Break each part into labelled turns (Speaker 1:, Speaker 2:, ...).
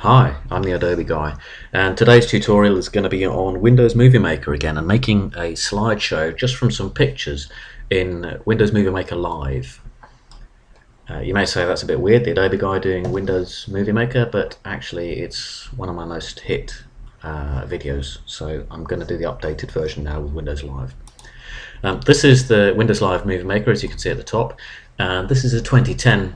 Speaker 1: Hi, I'm the Adobe guy, and today's tutorial is going to be on Windows Movie Maker again and making a slideshow just from some pictures in Windows Movie Maker Live. You may say that's a bit weird, the Adobe guy doing Windows Movie Maker, but actually it's one of my most hit videos, so I'm going to do the updated version now with Windows Live. This is the Windows Live Movie Maker, as you can see at the top, and this is a 2010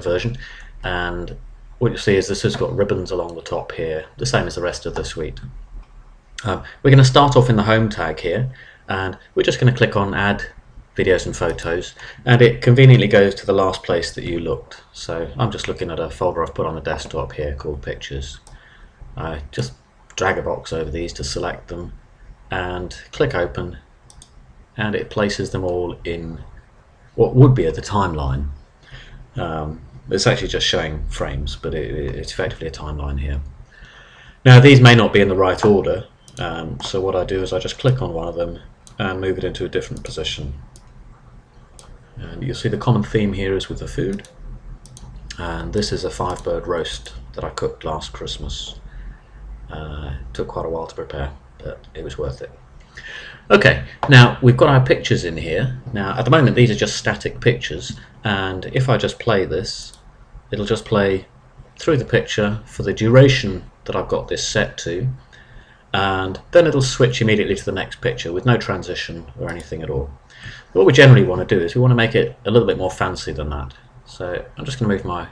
Speaker 1: version, and what you'll see is this has got ribbons along the top here, the same as the rest of the suite. We're going to start off in the home tag here, and we're just going to click on add videos and photos, and it conveniently goes to the last place that you looked. So I'm just looking at a folder I've put on the desktop here called pictures. I just drag a box over these to select them and click open, and it places them all in what would be at the timeline. It's actually just showing frames, but it's effectively a timeline here. Now these may not be in the right order, so what I do is I just click on one of them and move it into a different position. And you'll see the common theme here is with the food, and this is a 5-bird roast that I cooked last Christmas. It took quite a while to prepare, but it was worth it. Okay, now we've got our pictures in here. Now at the moment these are just static pictures, and if I just play this, it'll just play through the picture for the duration that I've got this set to, and then it'll switch immediately to the next picture with no transition or anything at all. What we generally want to do is we want to make it a little bit more fancy than that. So I'm just going to move my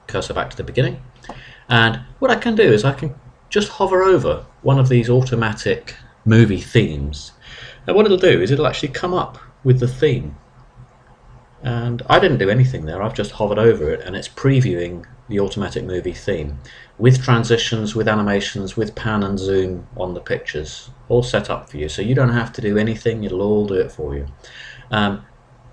Speaker 1: cursor back to the beginning, and what I can do is I can just hover over one of these automatic movie themes, and what it'll do is it'll actually come up with the theme, and I didn't do anything there. I've just hovered over it and it's previewing the automatic movie theme with transitions, with animations, with pan and zoom on the pictures, all set up for you, so you don't have to do anything, it'll all do it for you.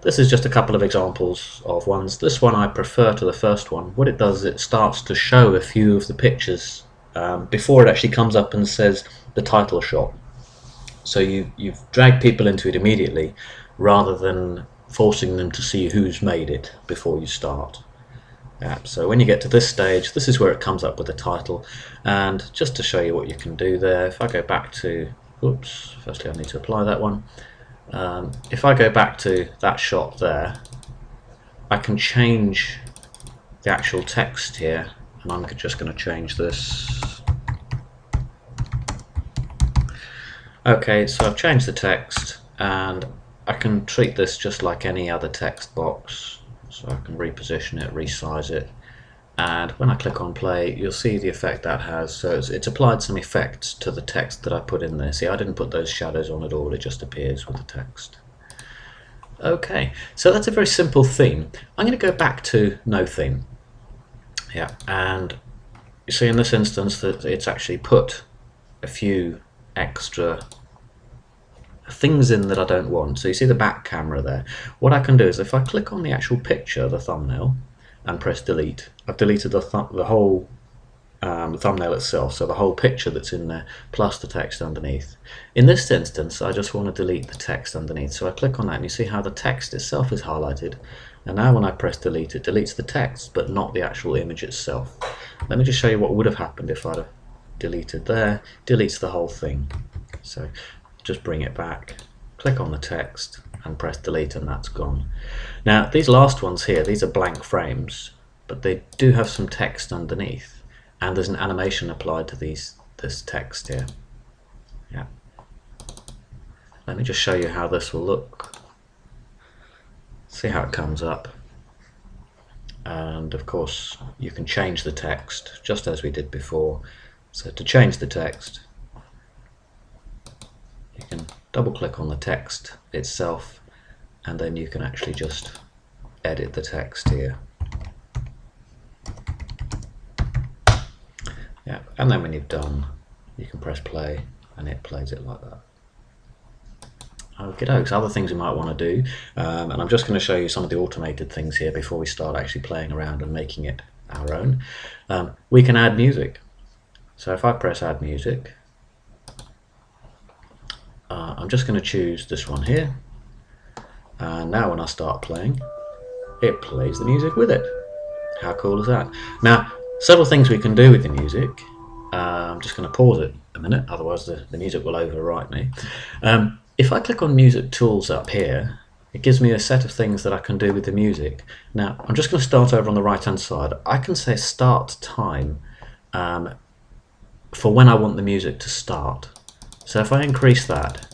Speaker 1: This is just a couple of examples of ones. This one I prefer to the first one. What it does is it starts to show a few of the pictures before it actually comes up and says the title shot. So you've dragged people into it immediately rather than forcing them to see who's made it before you start. So when you get to this stage, this is where it comes up with the title, and just to show you what you can do there, if I go back to, oops, firstly I need to apply that one. If I go back to that shot there, I can change the actual text here, and I'm just going to change this. Okay, so I've changed the text, and I can treat this just like any other text box. So I can reposition it, resize it, and when I click on play, you'll see the effect that has. So it's applied some effects to the text that I put in there. See, I didn't put those shadows on at all, it just appears with the text. Okay, so that's a very simple theme. I'm going to go back to no theme. Yeah, and you see in this instance that it's actually put a few extra things in that I don't want. So you see the back camera there. What I can do is if I click on the actual picture, the thumbnail, and press delete, I've deleted the whole thumbnail itself, so the whole picture that's in there plus the text underneath. In this instance I just want to delete the text underneath, so I click on that and you see how the text itself is highlighted, and now when I press delete it deletes the text but not the actual image itself. Let me just show you what would have happened if I'd have deleted there. Deletes the whole thing. So just bring it back, click on the text and press delete, and that's gone. Now these last ones here, these are blank frames, but they do have some text underneath, and there's an animation applied to this text here. Yeah. Let me just show you how this will look. See how it comes up. And of course you can change the text just as we did before. So to change the text, you can double click on the text itself, and then you can actually just edit the text here. Yeah, and then when you've done, you can press play and it plays it like that. Okay, dokes, other things we might want to do, and I'm just going to show you some of the automated things here before we start actually playing around and making it our own. We can add music. So if I press add music, I'm just going to choose this one here, and now when I start playing, it plays the music with it. How cool is that? Now Several things we can do with the music. I'm just going to pause it a minute, otherwise the music will overwrite me. If I click on Music Tools up here, it gives me a set of things that I can do with the music. Now, I'm just going to start over on the right hand side. I can say start time for when I want the music to start. So if I increase that,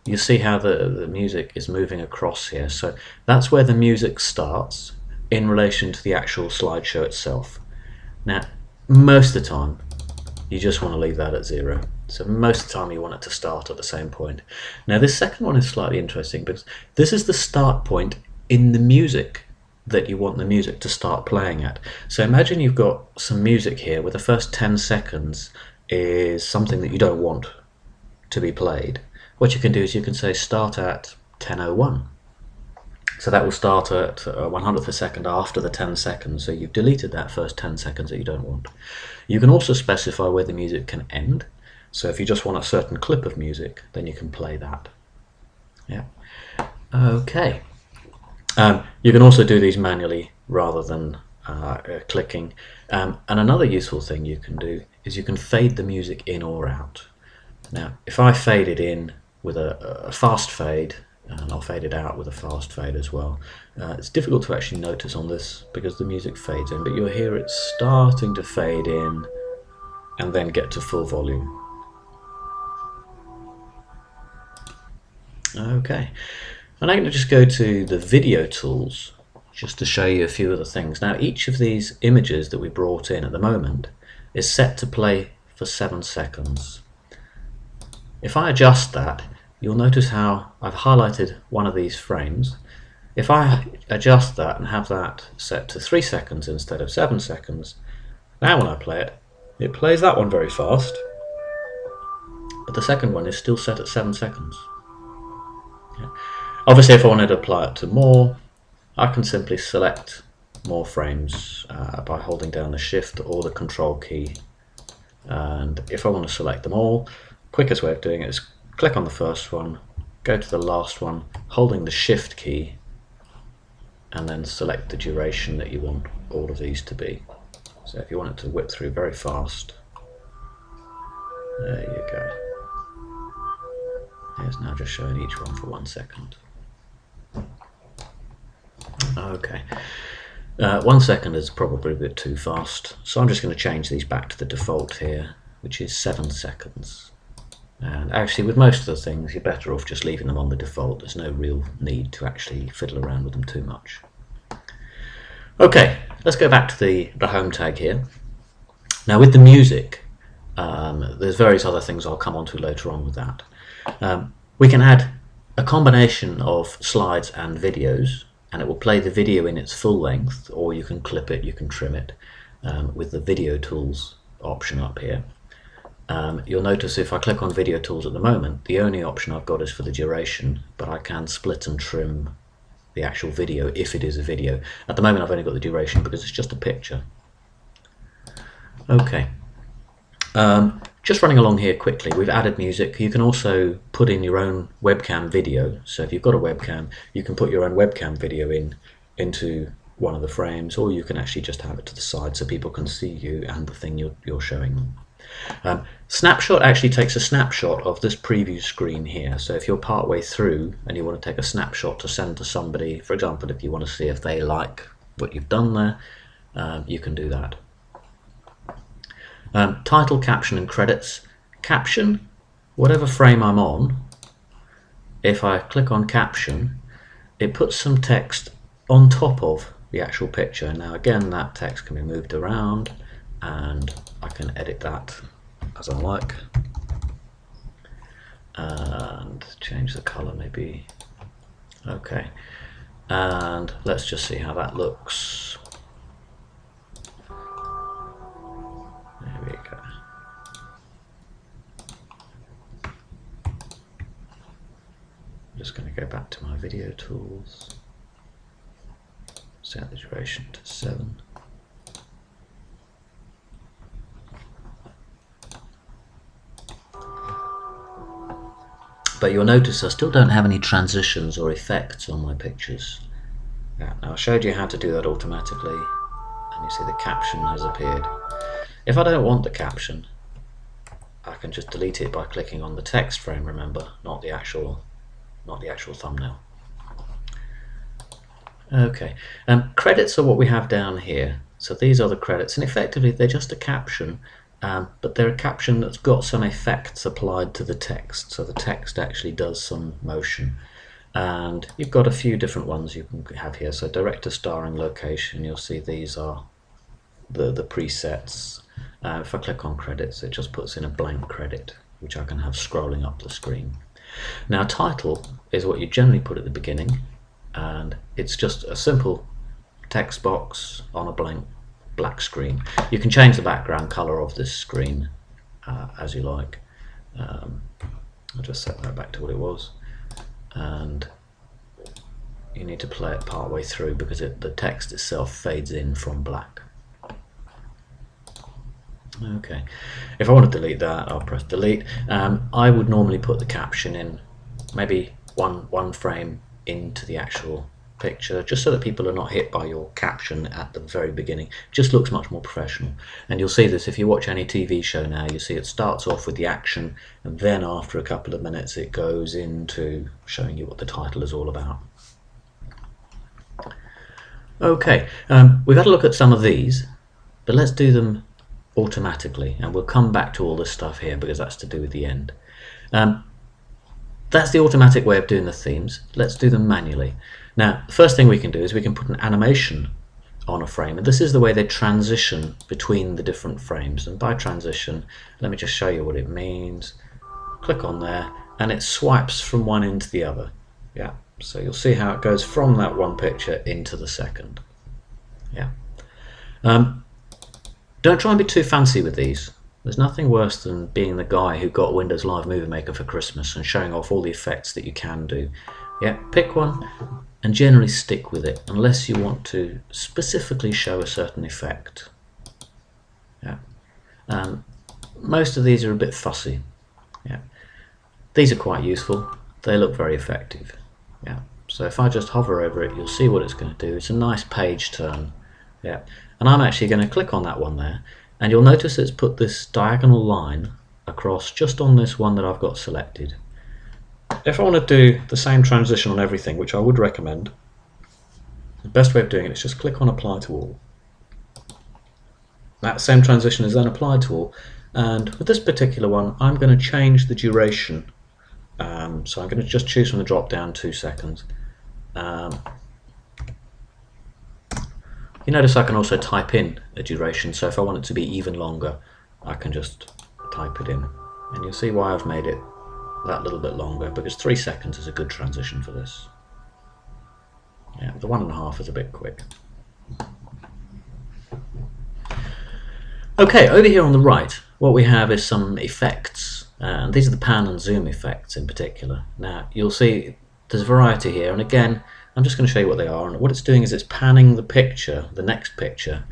Speaker 1: you see how the music is moving across here. So that's where the music starts in relation to the actual slideshow itself. Now, most of the time, you just want to leave that at 0. So most of the time you want it to start at the same point. Now this second one is slightly interesting because this is the start point in the music that you want the music to start playing at. So imagine you've got some music here where the first 10 seconds is something that you don't want to be played. What you can do is you can say start at 10:01. So that will start at 100th of a second after the 10 seconds. So you've deleted that first 10 seconds that you don't want. You can also specify where the music can end. So if you just want a certain clip of music, then you can play that. Yeah. Okay. You can also do these manually rather than clicking. And another useful thing you can do is you can fade the music in or out. Now, if I fade it in with a fast fade, and I'll fade it out with a fast fade as well. It's difficult to actually notice on this because the music fades in, but you'll hear it starting to fade in and then get to full volume. Okay, and I'm going to just go to the video tools just to show you a few of the things. Now each of these images that we brought in at the moment is set to play for 7 seconds. If I adjust that, you'll notice how I've highlighted one of these frames. If I adjust that and have that set to 3 seconds instead of 7 seconds, now when I play it, it plays that one very fast, but the second one is still set at 7 seconds. Yeah. Obviously if I wanted to apply it to more, I can simply select more frames by holding down the Shift or the Control key, and if I want to select them all, quickest way of doing it is click on the first one, go to the last one, holding the Shift key, and then select the duration that you want all of these to be. So if you want it to whip through very fast, there you go. It's now just showing each one for 1 second. Okay, 1 second is probably a bit too fast, so I'm just going to change these back to the default here, which is 7 seconds. And actually with most of the things you're better off just leaving them on the default. There's no real need to actually fiddle around with them too much. Okay, let's go back to the home tag here. Now with the music, there's various other things I'll come on to later on with that. We can add a combination of slides and videos, and it will play the video in its full length, or you can clip it, you can trim it with the video tools option up here. You'll notice if I click on video tools at the moment, the only option I've got is for the duration, but I can split and trim the actual video if it is a video. At the moment I've only got the duration because it's just a picture. Okay, just running along here quickly, we've added music. You can also put in your own webcam video. So if you've got a webcam, you can put your own webcam video into one of the frames, or you can actually just have it to the side so people can see you and the thing you're showing them. Snapshot actually takes a snapshot of this preview screen here. So if you're part way through and you want to take a snapshot to send to somebody, for example, if you want to see if they like what you've done there, you can do that. Title, caption and credits. Caption, whatever frame I'm on, if I click on caption, it puts some text on top of the actual picture. Now again, that text can be moved around and I can edit that as I like and change the color maybe. Okay, and let's just see how that looks. There we go. I'm just going to go back to my video tools, set the duration to 7. But you'll notice I still don't have any transitions or effects on my pictures. Now I showed you how to do that automatically, and you see the caption has appeared. If I don't want the caption, I can just delete it by clicking on the text frame, remember, not the actual thumbnail. Okay, credits are what we have down here. So these are the credits, and effectively they're just a caption, but they're a caption that's got some effects applied to the text. So the text actually does some motion. And you've got a few different ones you can have here. So director, starring, location, you'll see these are the presets. If I click on credits, it just puts in a blank credit, which I can have scrolling up the screen. Now title is what you generally put at the beginning, and it's just a simple text box on a blank black screen. You can change the background color of this screen as you like. I'll just set that back to what it was, and you need to play it part way through because the text itself fades in from black. Okay, if I want to delete that, I'll press delete. I would normally put the caption in maybe one frame into the actual picture, just so that people are not hit by your caption at the very beginning. It just looks much more professional. And you'll see this if you watch any TV show now. You see it starts off with the action, and then after a couple of minutes it goes into showing you what the title is all about. Okay, we've had a look at some of these, but let's do them automatically, and we'll come back to all this stuff here because that's to do with the end. That's the automatic way of doing the themes. Let's do them manually. Now, the first thing we can do is we can put an animation on a frame, and this is the way they transition between the different frames. And by transition, let me just show you what it means. Click on there, and it swipes from one into the other. Yeah, so you'll see how it goes from that one picture into the second. Yeah. Don't try and be too fancy with these. There's nothing worse than being the guy who got Windows Live Movie Maker for Christmas and showing off all the effects that you can do. Yeah, pick one and generally stick with it unless you want to specifically show a certain effect. Yeah. Most of these are a bit fussy. Yeah. These are quite useful. They look very effective. Yeah. So if I just hover over it, you'll see what it's going to do. It's a nice page turn. Yeah. And I'm actually going to click on that one there, and you'll notice it's put this diagonal line across just on this one that I've got selected. If I want to do the same transition on everything, which I would recommend, the best way of doing it is just click on Apply to All. That same transition is then applied to all, and with this particular one I'm going to change the duration. So I'm going to just choose from the drop down 2 seconds. You notice I can also type in a duration, so if I want it to be even longer I can just type it in, and you'll see why I've made it that little bit longer, because 3 seconds is a good transition for this. Yeah, the 1.5 is a bit quick. Okay, over here on the right what we have is some effects, and these are the pan and zoom effects in particular. Now you'll see there's a variety here, and again I'm just going to show you what they are, and what it's doing is it's panning the picture, the next picture,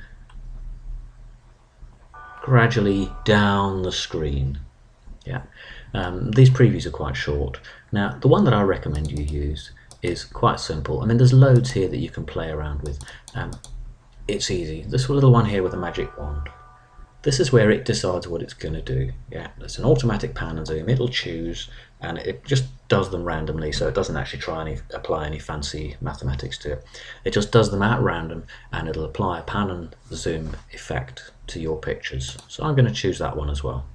Speaker 1: gradually down the screen. Yeah, these previews are quite short. Now the one that I recommend you use is quite simple. I mean, there's loads here that you can play around with. It's easy. This little one here with a magic wand, this is where it decides what it's going to do. Yeah, it's an automatic pan and zoom. It'll choose, and it just does them randomly, so it doesn't actually try and apply any fancy mathematics to it. It just does them at random, and it'll apply a pan and zoom effect to your pictures. So I'm going to choose that one as well.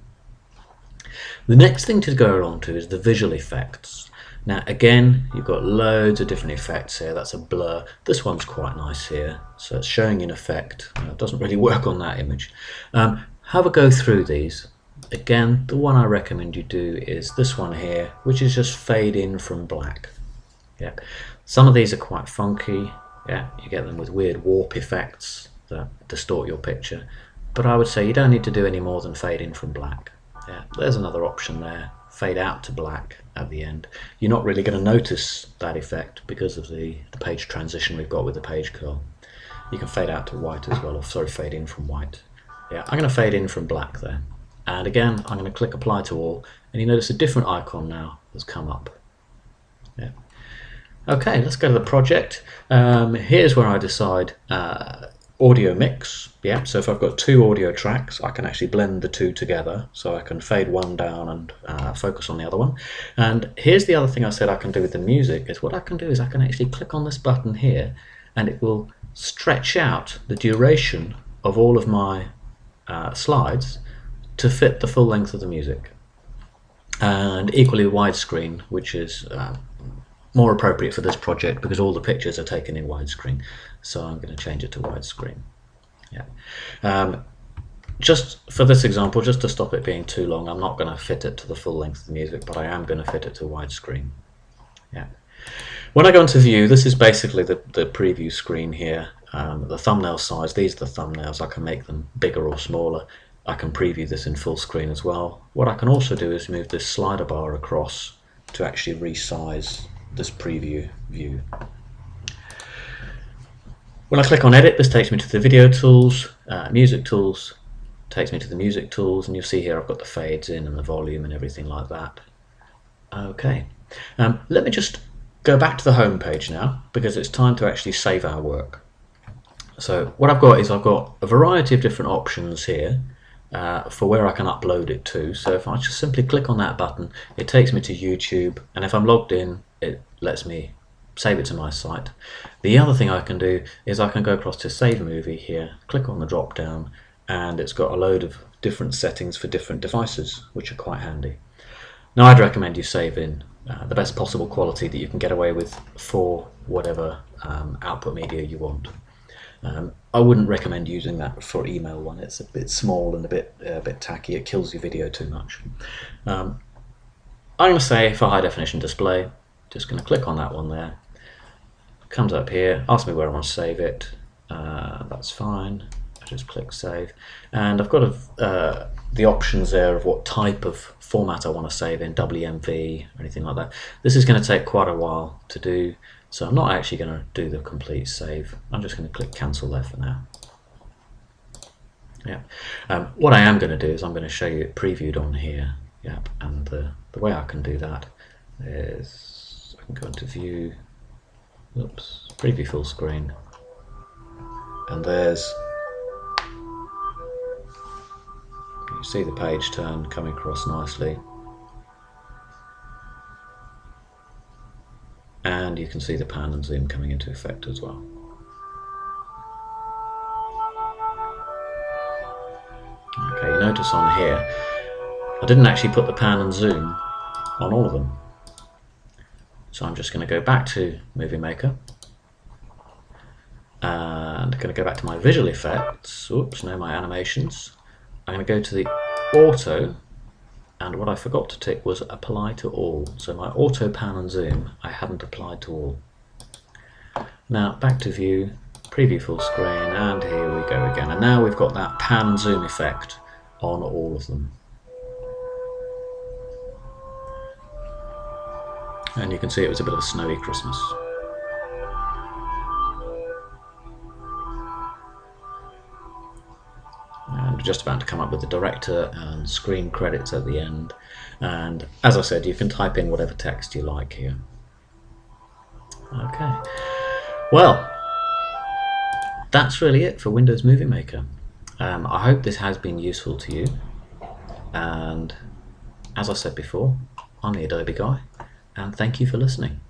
Speaker 1: The next thing to go along to is the visual effects. Now again, you've got loads of different effects here. That's a blur. This one's quite nice here, so it's showing an effect. It doesn't really work on that image. Have a go through these. Again, the one I recommend you do is this one here, which is just fade in from black. Yeah, some of these are quite funky. Yeah, you get them with weird warp effects that distort your picture, but I would say you don't need to do any more than fade in from black. Yeah, there's another option there, fade out to black at the end. You're not really going to notice that effect because of the page transition we've got with the page curl. You can fade out to white as well, or sorry, fade in from white. Yeah, I'm going to fade in from black there. And again, I'm going to click Apply to All, and you notice a different icon now has come up. Yeah. Okay, let's go to the project. Here's where I decide audio mix. Yeah, so if I've got two audio tracks, I can actually blend the two together. So I can fade one down and focus on the other one. And here's the other thing I said I can do with the music, is what I can do is I can actually click on this button here, and it will stretch out the duration of all of my slides to fit the full length of the music. And equally widescreen, which is more appropriate for this project because all the pictures are taken in widescreen. So I'm going to change it to widescreen. Yeah. Just for this example, just to stop it being too long, I'm not going to fit it to the full length of the music, but I am going to fit it to widescreen. Yeah. When I go into view, this is basically the preview screen here. The thumbnail size, these are the thumbnails. I can make them bigger or smaller. I can preview this in full screen as well. What I can also do is move this slider bar across to actually resize this preview view. When I click on edit, this takes me to the video tools, music tools, takes me to the music tools, and you'll see here I've got the fades in and the volume and everything like that. Okay, let me just go back to the home page now, because it's time to actually save our work. So what I've got is I've got a variety of different options here for where I can upload it to. So if I just simply click on that button, it takes me to YouTube, and if I'm logged in, it lets me save it to my site. The other thing I can do is I can go across to Save Movie here, click on the drop down, and it's got a load of different settings for different devices, which are quite handy. Now I'd recommend you save in the best possible quality that you can get away with for whatever output media you want. I wouldn't recommend using that for email one. It's a bit small and a bit tacky. It kills your video too much. I'm going to say for high definition display, just going to click on that one there. Comes up here, asks me where I want to save it. That's fine. I just click save, and I've got the options there of what type of format I want to save in, WMV or anything like that. This is going to take quite a while to do, so I'm not actually going to do the complete save. I'm just going to click cancel there for now. Yeah. What I am going to do is I'm going to show you it previewed on here. Yeah. And the way I can do that is I can go into view, oops, preview full screen, and there's, you see the page turn coming across nicely, and you can see the pan and zoom coming into effect as well. Okay, you notice on here I didn't actually put the pan and zoom on all of them, so I'm just going to go back to Movie Maker and I'm going to go back to my visual effects. Oops, no, my animations. I'm going to go to the auto, and what I forgot to tick was apply to all. So my auto pan and zoom I hadn't applied to all. Now back to view, preview full screen, and here we go again. And now we've got that pan and zoom effect on all of them. And you can see it was a bit of a snowy Christmas. And just about to come up with the director and screen credits at the end. And as I said, you can type in whatever text you like here. Okay. Well, that's really it for Windows Movie Maker. I hope this has been useful to you. And as I said before, I'm the Adobe guy, and thank you for listening.